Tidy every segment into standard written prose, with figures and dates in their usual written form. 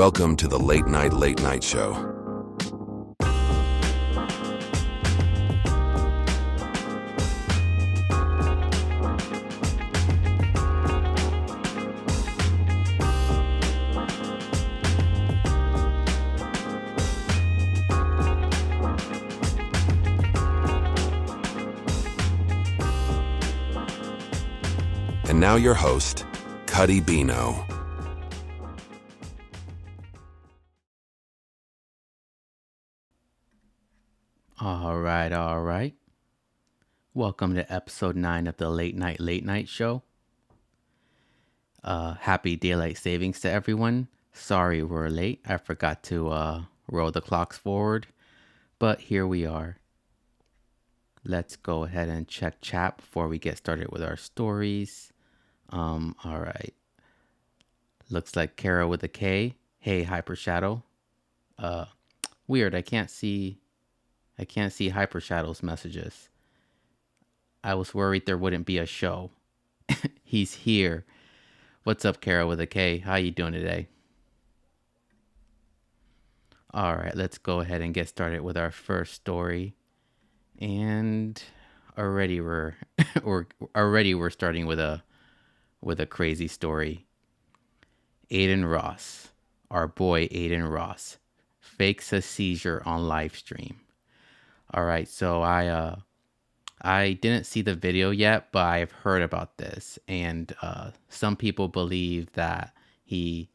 Welcome to the Late Night Show. And now your host, Cuddy Bino. All right. Welcome to episode 9 of the Late Night Show. Happy daylight savings to everyone. Sorry we're late. I forgot to roll the clocks forward, but here we are. Let's go ahead and check chat before we get started with our stories. All right. Looks like Kara with a K. Hey, Hyper Shadow. Weird. I can't see Hyper Shadow's messages. I was worried there wouldn't be a show. He's here. What's up, Kara with a K? How you doing today? All right, let's go ahead and get started with our first story. And already we're starting with a crazy story. Aiden Ross, our boy Aiden Ross, fakes a seizure on live stream. All right, so I didn't see the video yet, but I've heard about this, and some people believe that he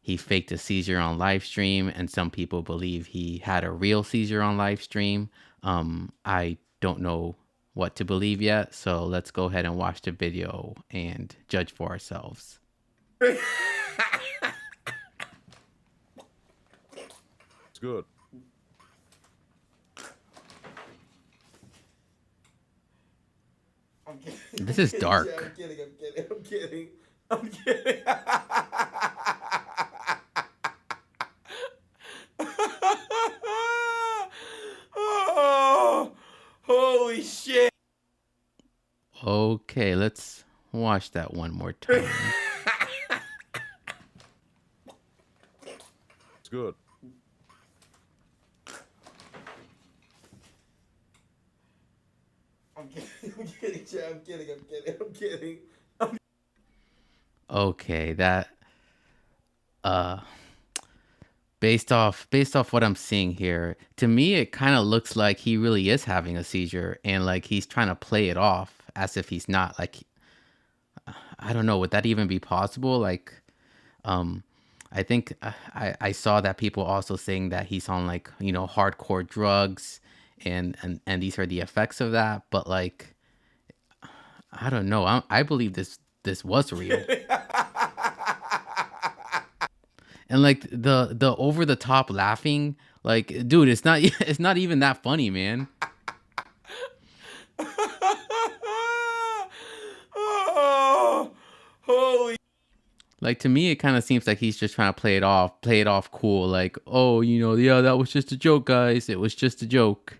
faked a seizure on live stream, and some people believe he had a real seizure on live stream. I don't know what to believe yet, so let's go ahead and watch the video and judge for ourselves. It's good. This is dark. I'm kidding. Oh, holy shit. Okay, let's watch that one more time. It's good. I'm kidding. Okay, that based off what I'm seeing here, to me it kind of looks like he really is having a seizure, and like he's trying to play it off as if he's not. Like, I don't know, would that even be possible? Like, I think I saw that people also saying that he's on, like, hardcore drugs, and these are the effects of that. But like, I don't know. I believe this was real. And like the over the top laughing, like, dude, it's not even that funny, man. Oh, holy. Like, to me, it kind of seems like he's just trying to play it off cool. Like, oh, yeah, that was just a joke, guys. It was just a joke.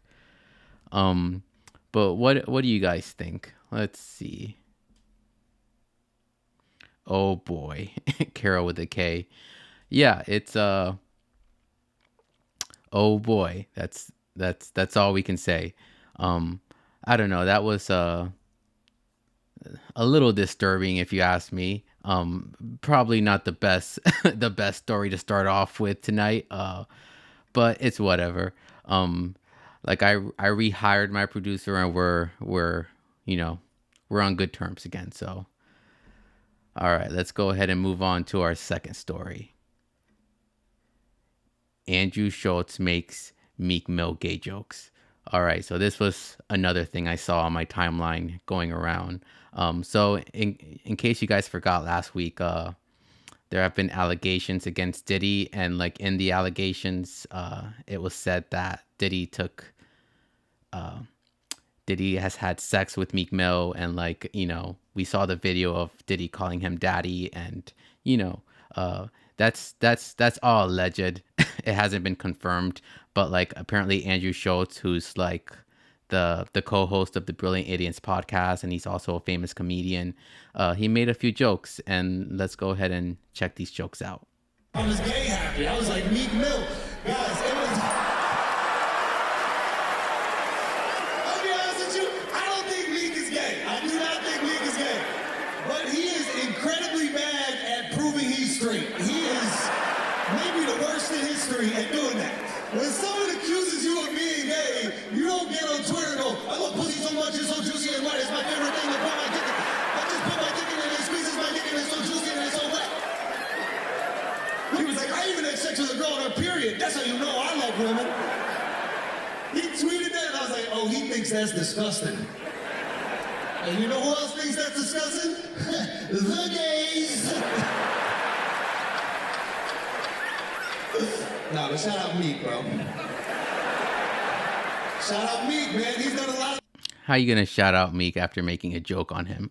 But what do you guys think? Let's see. Oh boy, Carol with a K. Yeah, it's oh boy, that's all we can say. I don't know. That was a little disturbing, if you ask me. Probably not the best the best story to start off with tonight. But it's whatever. Like, I rehired my producer, and we're on good terms again. So, all right, let's go ahead and move on to our second story. Andrew Schultz makes Meek Mill gay jokes. All right, so this was another thing I saw on my timeline going around. So in case you guys forgot last week, there have been allegations against Diddy, and like in the allegations, it was said that Diddy has had sex with Meek Mill, and like, we saw the video of Diddy calling him daddy, and that's all alleged. It hasn't been confirmed, but like, apparently Andrew Schultz, who's like the co-host of the Brilliant Idiots podcast, and he's also a famous comedian, he made a few jokes, and let's go ahead and check these jokes out. I was gay happy. I was like Meek Mill. Guys, it was... I'll be honest with you, I don't think Meek is gay. I do not think Meek is gay. But he is incredibly bad at proving he's straight. He is maybe the worst in history at doing that. When someone accuses you of being gay, you don't get on Twitter and go, I love pussy so much, it's so juicy and wet, it's my favorite thing to put my dick in. I just put my dick in and it squeezes my dick and it's so juicy and it's so wet. He was like, I even had sex with a girl on her period. That's how you know I love women. He tweeted that and I was like, oh, he thinks that's disgusting. And you know who else thinks that's disgusting? The gays. Nah, but shout out Meek, bro. Shout out Meek, man. He's done a lot of How you gonna shout out Meek after making a joke on him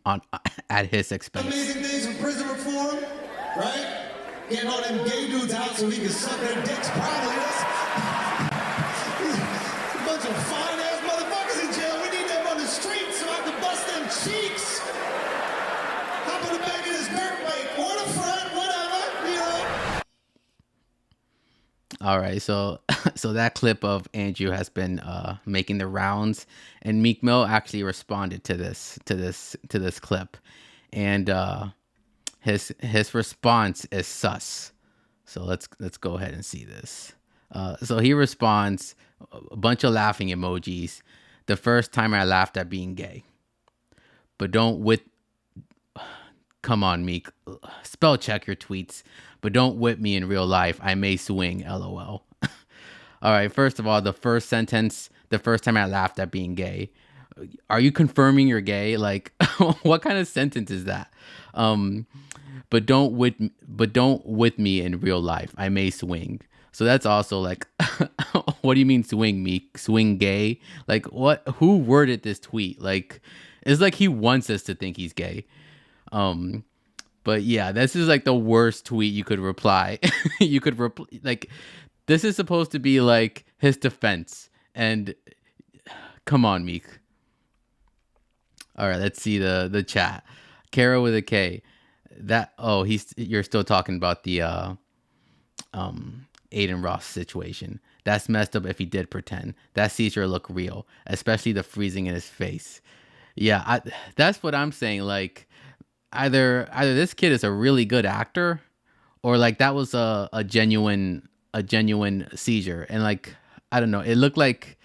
at his expense? amazing things from prison reform, right? Getting all them gay dudes out so he can suck their dicks proudly. That's a bunch of fine-ass motherfuckers in jail. We need them on the streets so I can bust them cheeks. Hop on the back of this dirt bike or the front, whatever, you know. All right, so that clip of Andrew has been making the rounds, and Meek Mill actually responded to this clip, and his response is sus. So let's go ahead and see this. So he responds, a bunch of laughing emojis. The first time I laughed at being gay, but don't with. Come on, Meek. Spell check your tweets, but don't whip me in real life. I may swing, lol. All right, first of all, the first sentence, the first time I laughed at being gay. Are you confirming you're gay? Like, what kind of sentence is that? But don't with me in real life. I may swing. So that's also like, what do you mean swing, Meek? Swing gay? Like, what? Who worded this tweet? Like, it's like he wants us to think he's gay. But yeah, this is like the worst tweet you could reply. You could like, this is supposed to be like his defense. And come on, Meek. All right, let's see the chat. Kara with a K. You're still talking about the Aiden Ross situation. That's messed up if he did pretend. That seizure look real, especially the freezing in his face. Yeah, that's what I'm saying. Like, either this kid is a really good actor, or like that was a genuine seizure, and like, I don't know, it looked like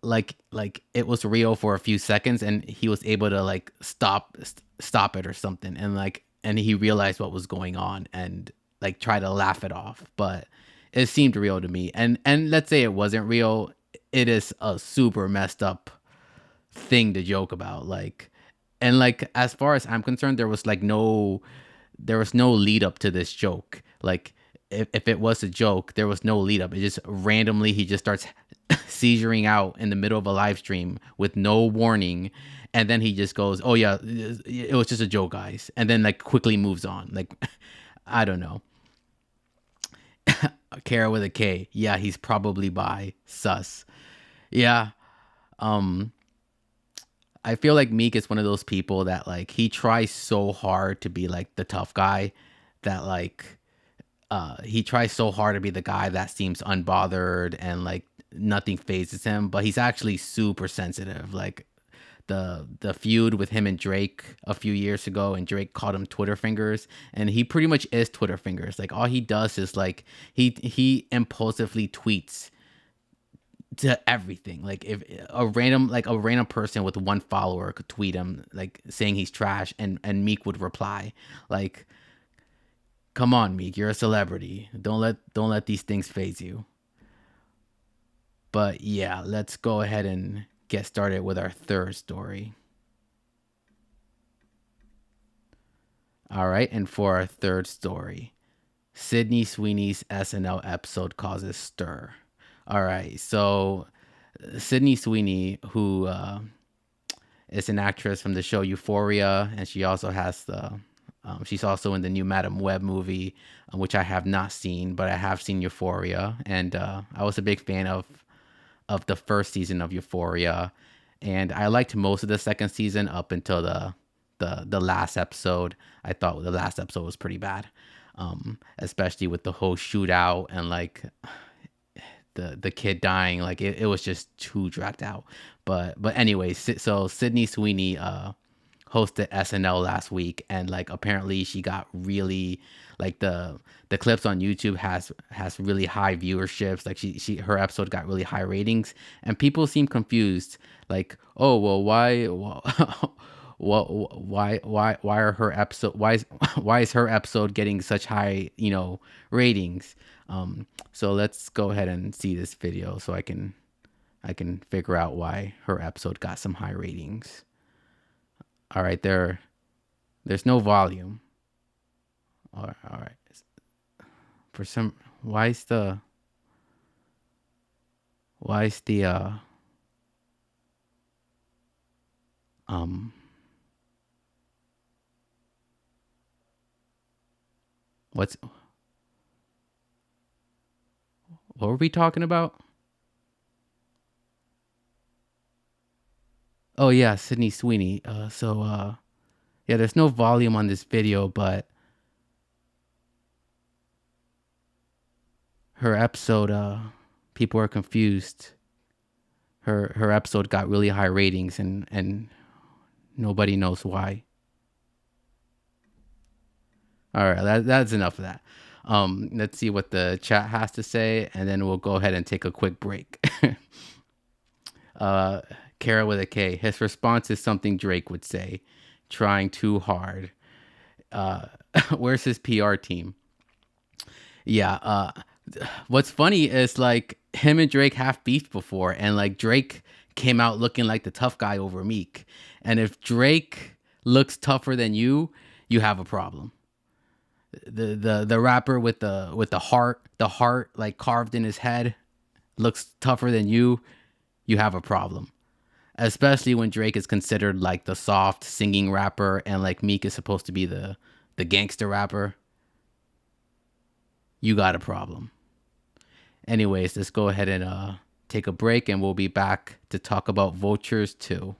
it was real for a few seconds, and he was able to like stop it or something, and he realized what was going on and like try to laugh it off, but it seemed real to me. And let's say it wasn't real, it is a super messed up thing to joke about. Like, and like, as far as I'm concerned, there was no lead up to this joke. Like, if it was a joke, there was no lead up. It just randomly, he just starts seizuring out in the middle of a live stream with no warning. And then he just goes, oh yeah, it was just a joke, guys. And then like quickly moves on. Like, I don't know. Kara with a K. Yeah, he's probably bi. Sus. Yeah. I feel like Meek is one of those people that like, he tries so hard to be like the tough guy that like, he tries so hard to be the guy that seems unbothered and like nothing phases him, but he's actually super sensitive. Like the feud with him and Drake a few years ago, and Drake called him Twitter fingers, and he pretty much is Twitter fingers. Like, all he does is like, he impulsively tweets to everything. Like, if a random person with one follower could tweet him like saying he's trash, and Meek would reply. Like, come on, Meek, you're a celebrity. Don't let these things phase you. But yeah, let's go ahead and get started with our third story. All right, and for our third story, Sydney Sweeney's SNL episode causes stir. All right, so Sydney Sweeney, who is an actress from the show Euphoria, and she also has she's also in the new Madam Web movie, which I have not seen, but I have seen Euphoria, and I was a big fan of the first season of Euphoria, and I liked most of the second season up until the last episode. I thought the last episode was pretty bad. especially with the whole shootout and like the kid dying. Like it was just too dragged out. But anyway, so Sydney Sweeney hosted SNL last week, and like apparently she got really like the clips on YouTube has really high viewerships. Like her episode got really high ratings, and people seem confused. Like, oh well, why why are her episode why is her episode getting such high ratings? So let's go ahead and see this video so I can figure out why her episode got some high ratings. All right, there's no volume. All right. For some, why is the what's what were we talking about? Oh yeah, Sydney Sweeney. Yeah, there's no volume on this video, but her episode, people are confused. Her episode got really high ratings, and nobody knows why. All right, that's enough of that. Let's see what the chat has to say, and then we'll go ahead and take a quick break. Kara with a K. His response is something Drake would say, trying too hard. Where's his PR team? Yeah. What's funny is like him and Drake have beefed before, and like Drake came out looking like the tough guy over Meek. And if Drake looks tougher than you have a problem. The rapper with the heart like carved in his head looks tougher than you have a problem. Especially when Drake is considered like the soft singing rapper, and like Meek is supposed to be the gangster rapper. You got a problem. Anyways, let's go ahead and take a break, and we'll be back to talk about Vultures 2.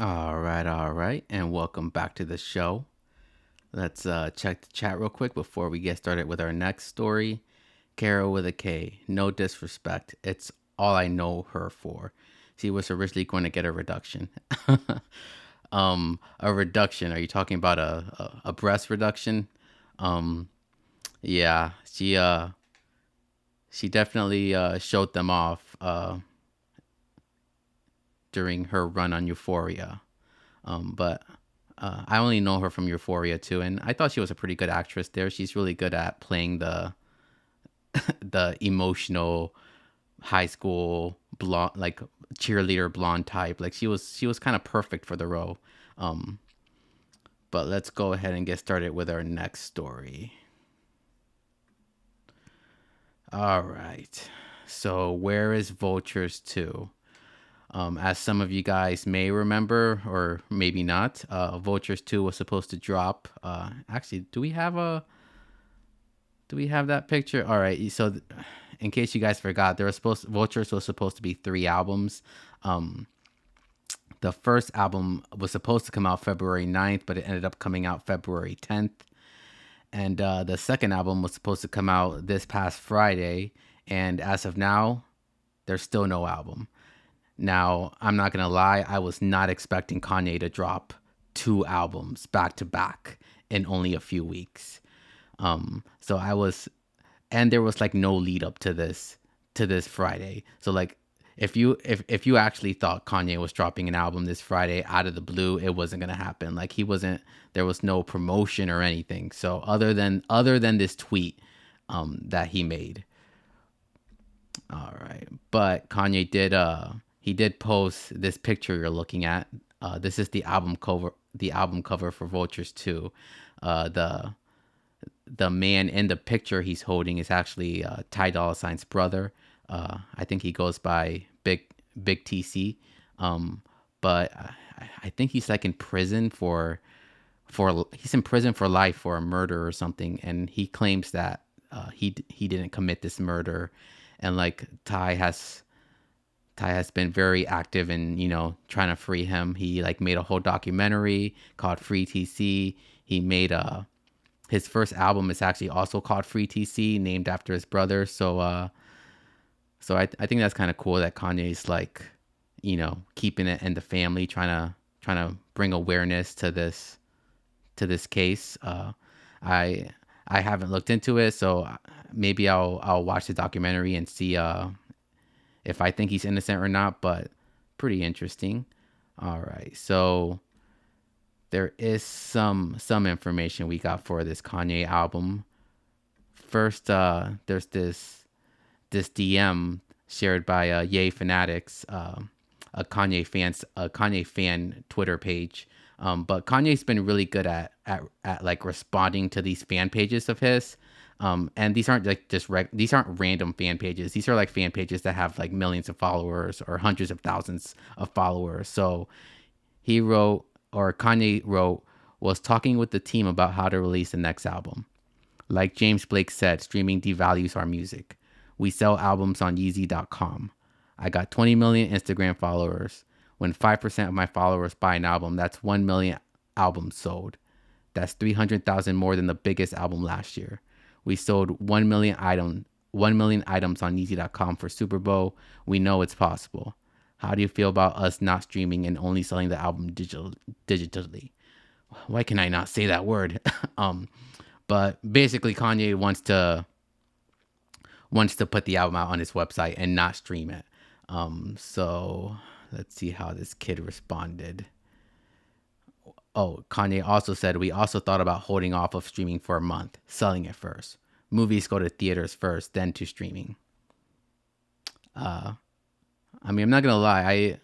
All right, and welcome back to the show. Let's check the chat real quick before we get started with our next story. Kara with a K. No disrespect. It's all I know her for. She was originally going to get a reduction. A reduction. Are you talking about a breast reduction? Um, yeah, she definitely showed them off during her run on Euphoria. But I only know her from Euphoria too, and I thought she was a pretty good actress there. She's really good at playing the emotional high school blonde, like cheerleader blonde type. Like she was kind of perfect for the role. Um, but let's go ahead and get started with our next story. All right. So where is Vultures 2? As some of you guys may remember, or maybe not, Vultures 2 was supposed to drop. Actually, do we have that picture? All right. So, in case you guys forgot, Vultures was supposed to be 3 albums. Um, the first album was supposed to come out February 9th, but it ended up coming out February 10th. And the second album was supposed to come out this past Friday. And as of now, there's still no album. Now, I'm not going to lie, I was not expecting Kanye to drop 2 albums back to back in only a few weeks. So I was, and there was like no lead up to this Friday. So like if you actually thought Kanye was dropping an album this Friday out of the blue, it wasn't going to happen. Like there was no promotion or anything. So other than this tweet that he made. All right. But Kanye did post this picture you're looking at. This is the album cover for Vultures 2. The man in the picture he's holding is actually Ty Dolla $ign's brother. I think he goes by Big TC. But I think he's like in prison he's in prison for life for a murder or something, and he claims that he didn't commit this murder, and like Ty has been very active in, trying to free him. He like made a whole documentary called Free TC. He made his first album is actually also called Free TC, named after his brother. So I think that's kind of cool that Kanye's like, keeping it in the family, trying to bring awareness to this case. I haven't looked into it, so maybe I'll watch the documentary and see if I think he's innocent or not, but pretty interesting. All right. So there is some information we got for this Kanye album. First, there's this DM shared by Yay Fanatics, a Kanye fan Twitter page. But Kanye's been really good at like responding to these fan pages of his. And these aren't like these aren't random fan pages. These are like fan pages that have like millions of followers or hundreds of thousands of followers. So Kanye wrote, was talking with the team about how to release the next album. Like James Blake said, streaming devalues our music. We sell albums on Yeezy.com. I got 20 million Instagram followers. When 5% of my followers buy an album, that's 1 million albums sold. That's 300,000 more than the biggest album last year. We sold 1 million items on Yeezy.com for Super Bowl. We know it's possible. How do you feel about us not streaming and only selling the album digitally? Why can I not say that word? But basically Kanye wants to put the album out on his website and not stream it. So let's see how this kid responded. Oh, Kanye also said, we also thought about holding off of streaming for a month, selling it first. Movies go to theaters first, then to streaming. I mean, I'm not gonna lie,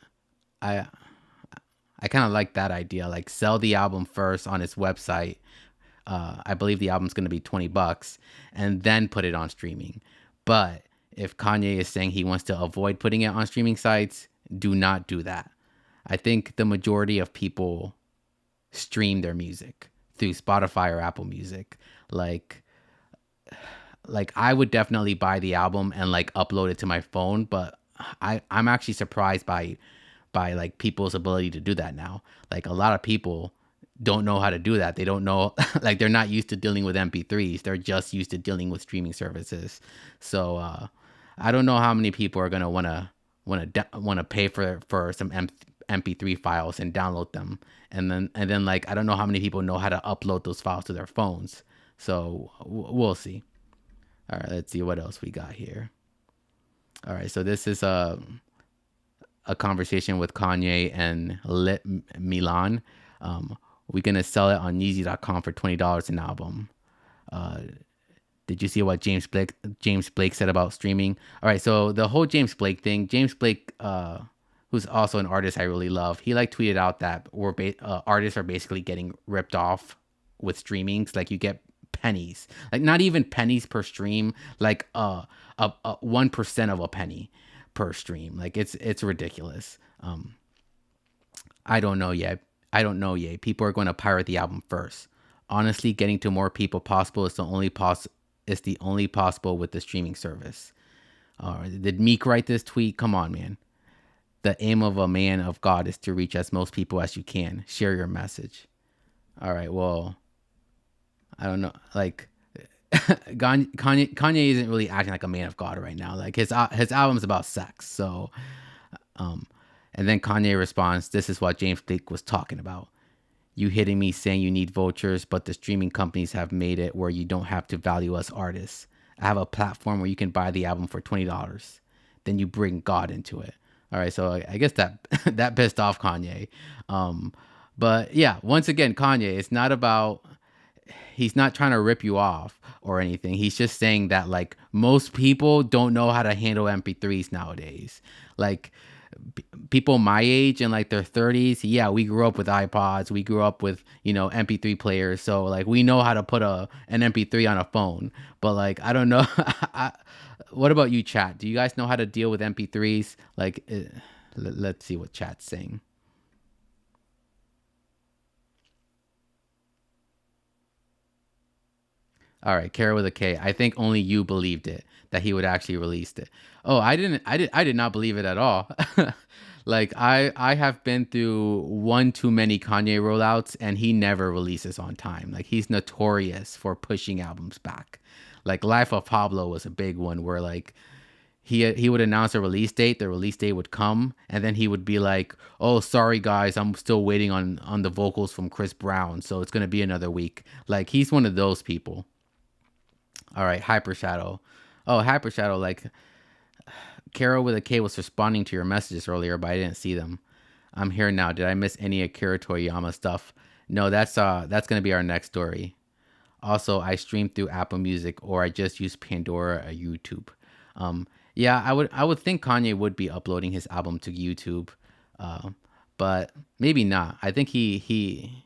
I kind of like that idea. Like, sell the album first on his website. I believe the album's gonna be $20, and then put it on streaming. But if Kanye is saying he wants to avoid putting it on streaming sites, do not do that. I think the majority of people stream their music through Spotify or Apple Music. Like I would definitely buy the album and like upload it to my phone, but I'm actually surprised by by like people's ability to do that now. Like a lot of people don't know how to do that. They don't know, like they're not used to dealing with MP3s. They're just used to dealing with streaming services. So I don't know how many people are gonna wanna pay for some MP3 files and download them, and then like I don't know how many people know how to upload those files to their phones. So we'll see. All right, let's see what else we got here. All right, so this is a conversation with Kanye and Lit Milan. We're gonna sell it on Yeezy.com for $20 an album. Did you see what James Blake said about streaming? All right, so the whole James Blake thing. James Blake, who's also an artist I really love, he like tweeted out that artists are basically getting ripped off with streamings. Like you get pennies, like not even pennies per stream, like 1% of a penny per stream. Like it's ridiculous. I don't know yet. People are going to pirate the album first. Honestly, getting to more people possible is the only possible with the streaming service. Did Meek write this tweet? Come on, man. The aim of a man of God is to reach as most people as you can. Share your message. All right, well, I don't know. Like, Kanye isn't really acting like a man of God right now. Like his album's about sex. So, and then Kanye responds, "This is what James Blake was talking about. You hitting me saying you need vultures, but the streaming companies have made it where you don't have to value us artists. I have a platform where you can buy the album for $20. Then you bring God into it." All right, so I guess that that pissed off Kanye. But yeah, once again, Kanye, it's not about, he's not trying to rip you off or anything. He's just saying that like most people don't know how to handle MP3s nowadays. Like people my age in like their 30s, yeah, we grew up with iPods, we grew up with, MP3 players, so like we know how to put an MP3 on a phone. But like I don't know. What about you, chat? Do you guys know how to deal with MP3s? Like let's see what chat's saying. All right, Kara with a K. I think only you believed it, that he would actually release it. Oh, I did not believe it at all. Like I have been through one too many Kanye rollouts, and he never releases on time. Like he's notorious for pushing albums back. Like Life of Pablo was a big one where like he would announce a release date, the release date would come, and then he would be like, "Oh, sorry guys, I'm still waiting on the vocals from Chris Brown, so it's gonna be another week." Like he's one of those people. All right, Hyper Shadow. Oh, Hyper Shadow, like Carol with a K was responding to your messages earlier, but I didn't see them. I'm here now. Did I miss any Akira Toriyama stuff? No, that's gonna be our next story. Also, I stream through Apple Music, or I just use Pandora or YouTube. Yeah, I would think Kanye would be uploading his album to YouTube, but maybe not. I think he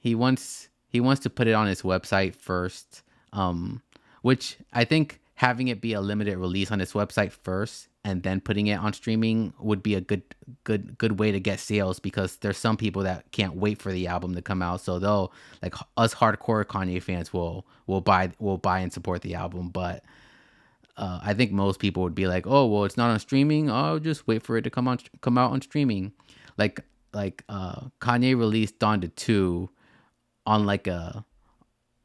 wants to put it on his website first, which I think having it be a limited release on his website first and then putting it on streaming would be a good way to get sales, because there's some people that can't wait for the album to come out. So they'll, like us hardcore Kanye fans will buy and support the album, but I think most people would be like, "Oh, well, it's not on streaming. I'll just wait for it to come out on streaming." Like Kanye released Donda 2 on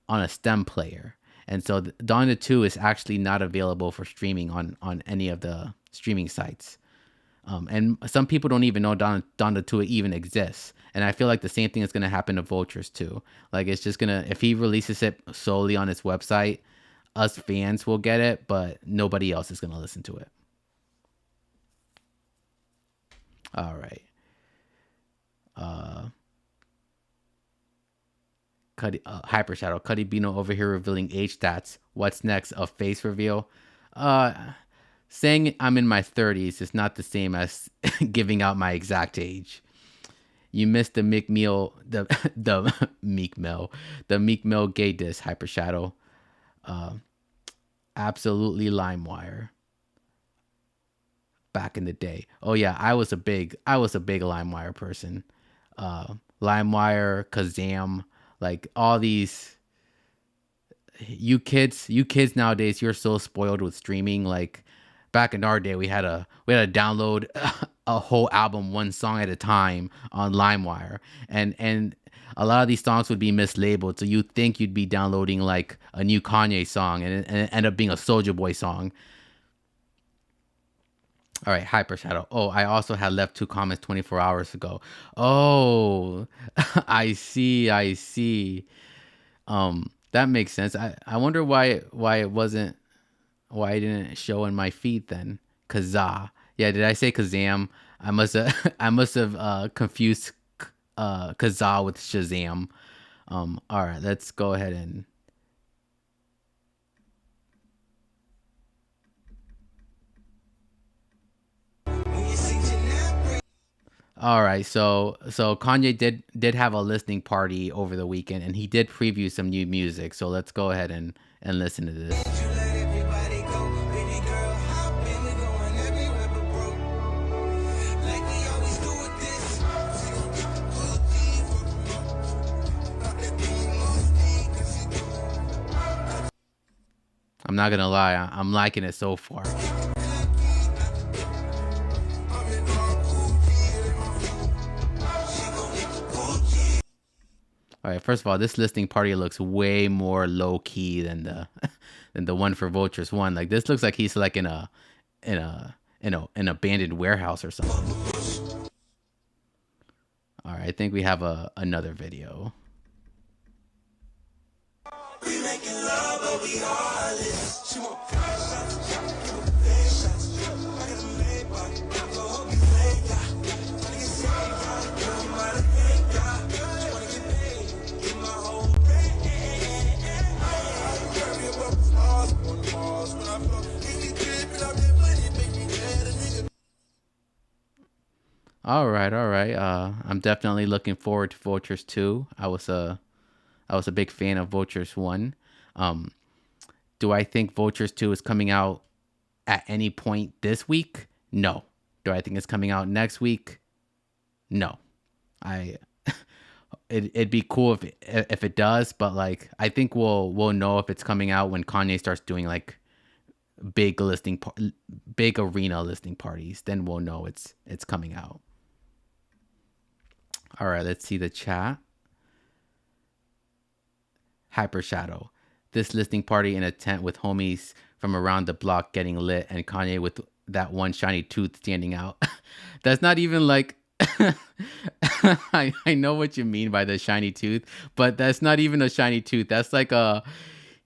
on a stem player. And so Donda 2 is actually not available for streaming on any of the streaming sites. And some people don't even know Donda 2 even exists. And I feel like the same thing is going to happen to Vultures too. Like it's just going to, if he releases it solely on his website, us fans will get it, but nobody else is going to listen to it. All right. Hyper Shadow, Cuddy Bino over here revealing age stats. What's next? A face reveal? Saying I'm in my 30s is not the same as giving out my exact age. You missed the Meek Mill, the Meek Mill gay diss, Hyper Shadow. Absolutely LimeWire. Back in the day. Oh yeah, I was a big LimeWire person. LimeWire, Kazam, like all these. You kids nowadays, you're so spoiled with streaming. Like back in our day, we had to download a whole album one song at a time on LimeWire, and a lot of these songs would be mislabeled, so you think you'd be downloading like a new Kanye song, and it end up being a Soulja Boy song. All right, Hyper Shadow. Oh, I also had left 2 comments 24 hours ago. Oh, I see. That makes sense. I wonder why it wasn't, why it didn't show in my feed then. Kazaa. Yeah, did I say Kazam? I must have I must have confused Kazaa with Shazam. All right, let's go ahead and. All right, so Kanye did have a listening party over the weekend, and he did preview some new music. So let's go ahead and listen to this. I'm not gonna lie, I'm liking it so far. All right, first of all, this listening party looks way more low key than the than the one for Vultures one. Like this looks like he's like in an abandoned warehouse or something. All right, I think we have another video. We making love, but we heartless. She want shots, give a face shots. I got a made body, go hope you say yeah. Tryna get saved, girl, you might have hate God. Just wanna get paid, get my whole bread. Girl, you up stars on the walls when I flow. Easy trip, and I've been plenty, make me mad, a nigga. All right. I'm definitely looking forward to Vultures 2. I was a big fan of Vultures 1. Do I think Vultures 2 is coming out at any point this week? No. Do I think it's coming out next week? No. It'd be cool if it does, but like I think we'll know if it's coming out when Kanye starts doing like big arena listening parties. Then we'll know it's coming out. All right, let's see the chat. Hyper Shadow. This listening party in a tent with homies from around the block getting lit, and Kanye with that one shiny tooth standing out. That's not even like I know what you mean by the shiny tooth, but that's not even a shiny tooth. That's like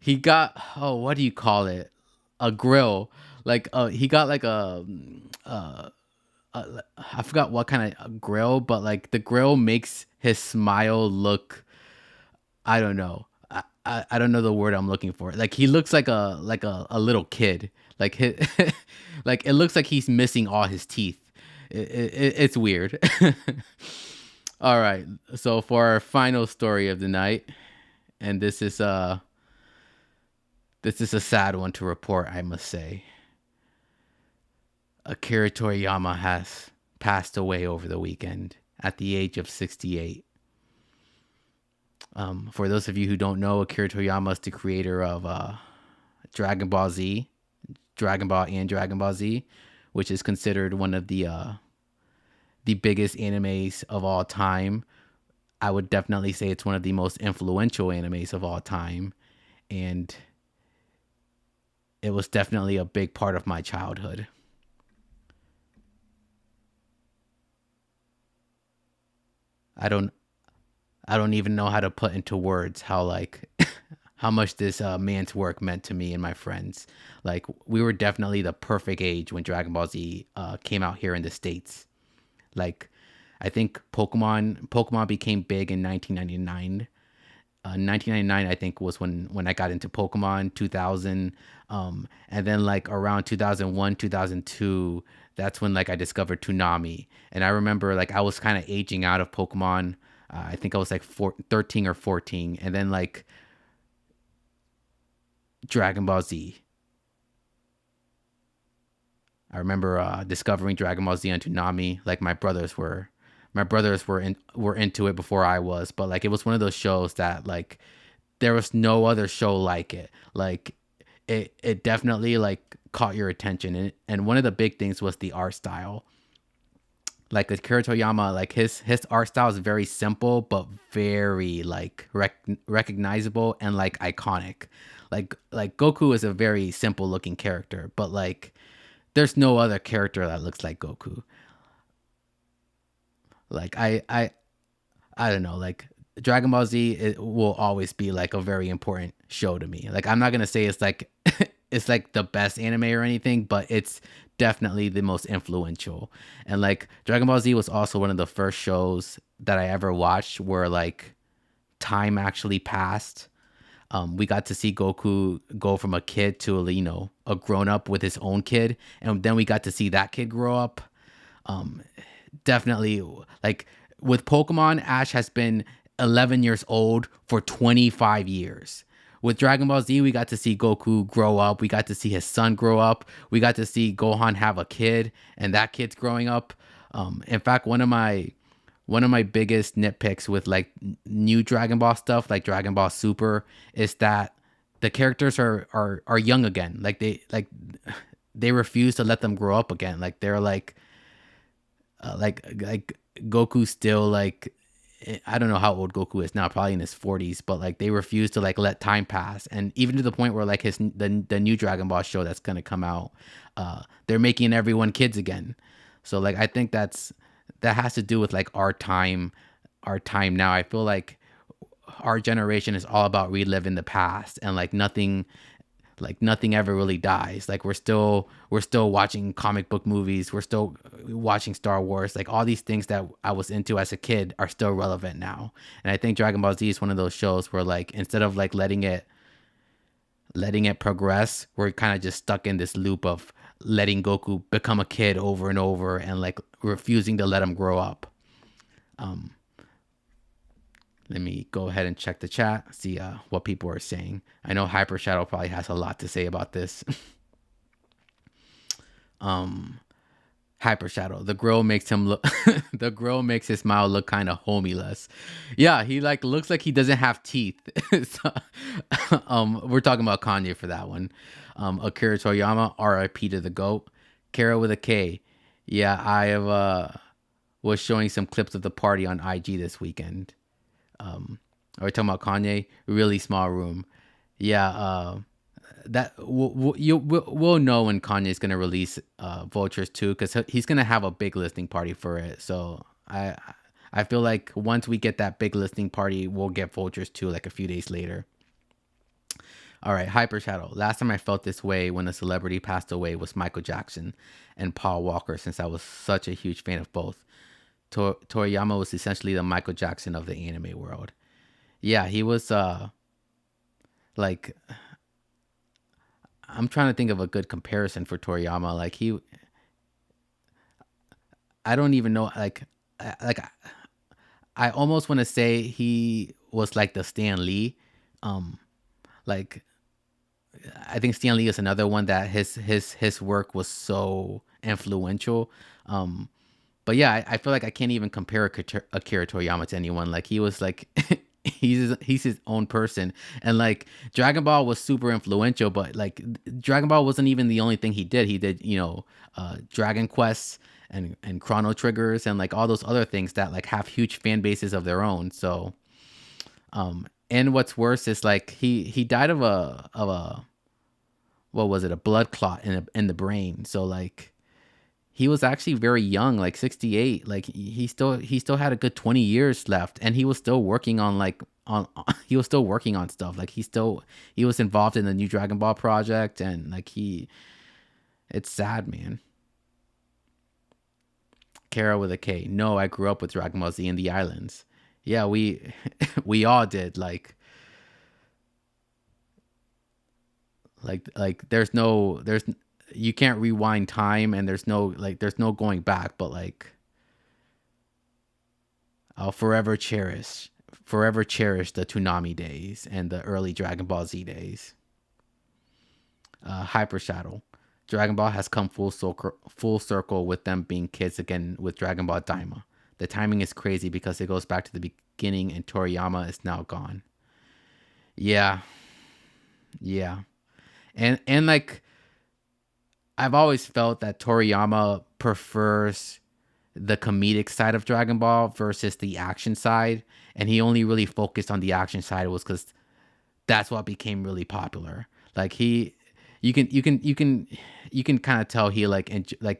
he got, oh, what do you call it? A grill. Like he got like I forgot what kind of grill, but like the grill makes his smile look, I don't know. I don't know the word I'm looking for. Like he looks like a little kid. Like like it looks like he's missing all his teeth. It's weird. All right. So for our final story of the night, and this is a sad one to report, I must say. Akira Toriyama has passed away over the weekend at the age of 68. For those of you who don't know, Akira Toriyama is the creator of Dragon Ball Z, Dragon Ball and Dragon Ball Z, which is considered one of the biggest animes of all time. I would definitely say it's one of the most influential animes of all time, and it was definitely a big part of my childhood. I don't even know how to put into words how like how much this man's work meant to me and my friends. Like we were definitely the perfect age when Dragon Ball Z came out here in the States. Like I think Pokemon became big in 1999. 1999 I think was when I got into Pokemon. 2000 and then like around 2001 2002, that's when like I discovered Toonami. And I remember like I was kind of aging out of Pokemon. I think I was like 13 or 14, and then like Dragon Ball Z. I remember discovering Dragon Ball Z on Toonami. Like my brothers were into it before I was, but like it was one of those shows that like there was no other show like it. Like it definitely like caught your attention, and one of the big things was the art style. like Akira Toriyama, like his art style is very simple but very like recognizable and like iconic. Like Goku is a very simple looking character, but like there's no other character that looks like Goku. Like I don't know, like Dragon Ball Z, it will always be like a very important show to me. Like I'm not gonna say it's like it's like the best anime or anything, but it's definitely the most influential. And like Dragon Ball Z was also one of the first shows that I ever watched where like time actually passed. We got to see Goku go from a kid to a grown up with his own kid, and then we got to see that kid grow up. Definitely, like with Pokemon, Ash has been 11 years old for 25 years. With Dragon Ball Z, we got to see Goku grow up. We got to see his son grow up. We got to see Gohan have a kid, and that kid's growing up. In fact, one of my biggest nitpicks with like new Dragon Ball stuff, like Dragon Ball Super, is that the characters are young again. Like they refuse to let them grow up again. Like they're like Goku still like, I don't know how old Goku is now, probably in his 40s, but like they refuse to like let time pass. And even to the point where like the new Dragon Ball show that's going to come out, they're making everyone kids again. So like I think that has to do with like our time now. I feel like our generation is all about reliving the past, and like nothing ever really dies. Like we're still watching comic book movies, we're still watching Star Wars. Like all these things that I was into as a kid are still relevant now. And I think Dragon Ball Z is one of those shows where like instead of like letting it progress, we're kind of just stuck in this loop of letting Goku become a kid over and over and like refusing to let him grow up. Let me go ahead and check the chat, see what people are saying. I know Hyper Shadow probably has a lot to say about this. Hyper Shadow, the grill makes him look the grill makes his smile look kind of homeless. Yeah, he like looks like he doesn't have teeth. So, we're talking about Kanye for that one. Akira Toriyama, R.I.P. to the GOAT. Kara with a K. Yeah, I have was showing some clips of the party on IG this weekend. Are we talking about Kanye? Really small room. Yeah, that we'll know when Kanye's gonna release Vultures 2, because he's gonna have a big listening party for it. So I feel like once we get that big listening party, we'll get Vultures 2 like a few days later. All right, Hyper Shadow. Last time I felt this way when a celebrity passed away was Michael Jackson and Paul Walker, since I was such a huge fan of both. Toriyama was essentially the Michael Jackson of the anime world. Yeah, he was like, I'm trying to think of a good comparison for Toriyama. Like I don't even know, I almost want to say he was like the Stan Lee. Like I think Stan Lee is another one that his work was so influential. But yeah, I feel like I can't even compare Akira Toriyama to anyone. Like he was like he's his own person. And like Dragon Ball was super influential, but like Dragon Ball wasn't even the only thing he did. He did, Dragon Quest and Chrono Triggers and like all those other things that like have huge fan bases of their own. So and what's worse is like he died of a what was it, a blood clot in the brain. So like he was actually very young, like 68. Like he still had a good 20 years left, and he was still working on he was still working on stuff. Like he was involved in the new Dragon Ball project, and like it's sad, man. Kara with a K. No, I grew up with Dragon Ball Z in the islands. Yeah, we we all did. Like there's you can't rewind time, and there's no going back, but like I'll forever cherish the Toonami days and the early Dragon Ball Z days. Hyper Shadow. Dragon Ball has come full circle with them being kids again with Dragon Ball Daima. The timing is crazy because it goes back to the beginning, and Toriyama is now gone. Yeah. And like I've always felt that Toriyama prefers the comedic side of Dragon Ball versus the action side, and he only really focused on the action side was because that's what became really popular. Like you can kind of tell he like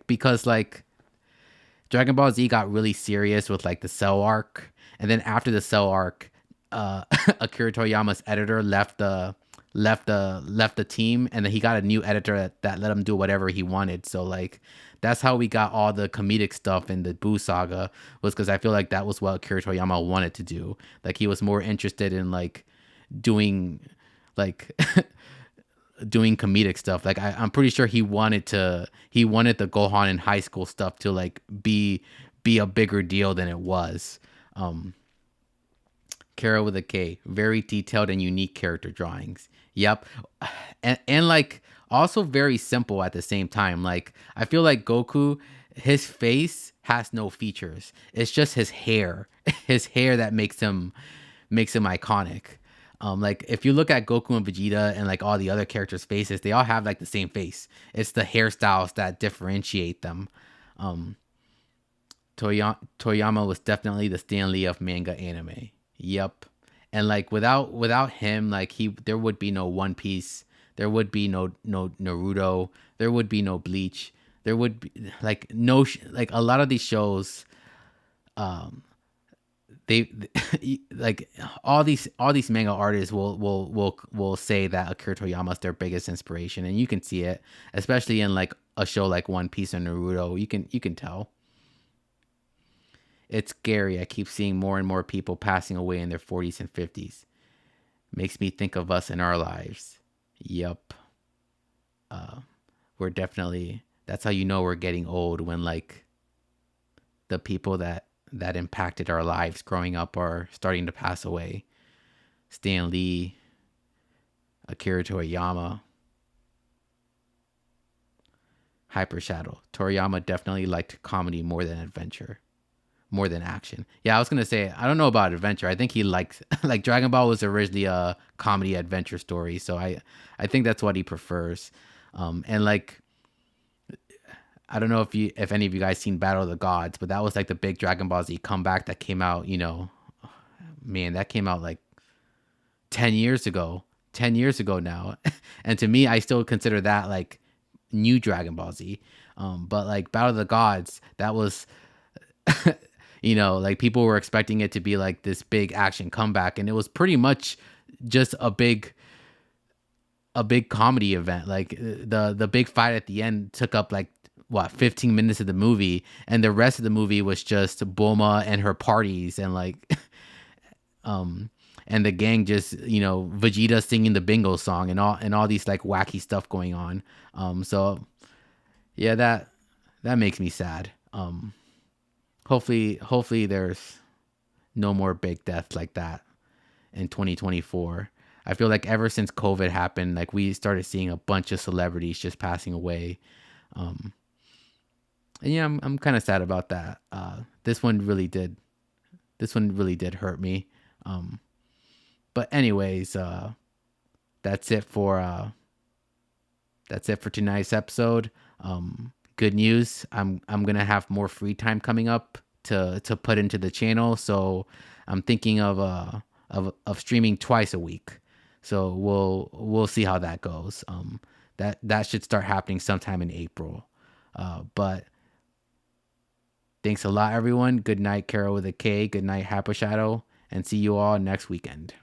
because like Dragon Ball Z got really serious with like the Cell arc, and then after the Cell arc, Akira Toriyama's editor left the team, and then he got a new editor that let him do whatever he wanted. So like that's how we got all the comedic stuff in the Buu saga, was because I feel like that was what Akira Toriyama wanted to do. Like he was more interested in like doing like doing comedic stuff. Like I'm pretty sure he wanted the Gohan in high school stuff to like be a bigger deal than it was. Kara with a K, very detailed and unique character drawings. Yep. And like also very simple at the same time. Like I feel like Goku, his face has no features. It's just his hair. His hair that makes him iconic. Like if you look at Goku and Vegeta and like all the other characters' faces, they all have like the same face. It's the hairstyles that differentiate them. Toriyama was definitely the Stan Lee of manga anime. Yep. And like without him, like there would be no One Piece, there would be no Naruto, there would be no Bleach, there would be like no like a lot of these shows, they like all these manga artists will say that Akira Toriyama is their biggest inspiration, and you can see it, especially in like a show like One Piece or Naruto. You can tell. It's scary. I keep seeing more and more people passing away in their 40s and 50s. Makes me think of us in our lives. Yep. We're definitely, that's how you know we're getting old, when like the people that impacted our lives growing up are starting to pass away. Stan Lee, Akira Toriyama, Hyper Shadow. Toriyama definitely liked comedy more than adventure. More than action. Yeah, I was gonna say, I don't know about adventure. I think he likes like Dragon Ball was originally a comedy adventure story, so I think that's what he prefers. And like I don't know if any of you guys seen Battle of the Gods, but that was like the big Dragon Ball Z comeback that came out. Man, that came out like 10 years ago. 10 years ago now, and to me, I still consider that like new Dragon Ball Z. But like Battle of the Gods, that was. Like people were expecting it to be like this big action comeback, and it was pretty much just a big comedy event. Like the big fight at the end took up like 15 minutes of the movie, and the rest of the movie was just Bulma and her parties, and like and the gang just Vegeta singing the bingo song, and all these like wacky stuff going on. So yeah, that makes me sad. Hopefully there's no more big deaths like that in 2024. I feel like ever since COVID happened, like we started seeing a bunch of celebrities just passing away. And yeah, I'm kind of sad about that. This one really did hurt me. But anyways, that's it for tonight's episode. Good news. I'm gonna have more free time coming up to put into the channel, so I'm thinking of streaming twice a week. So we'll see how that goes. That should start happening sometime in April. But thanks a lot, everyone. Good night, Carol with a K. Good night, Hyper Shadow, and see you all next weekend.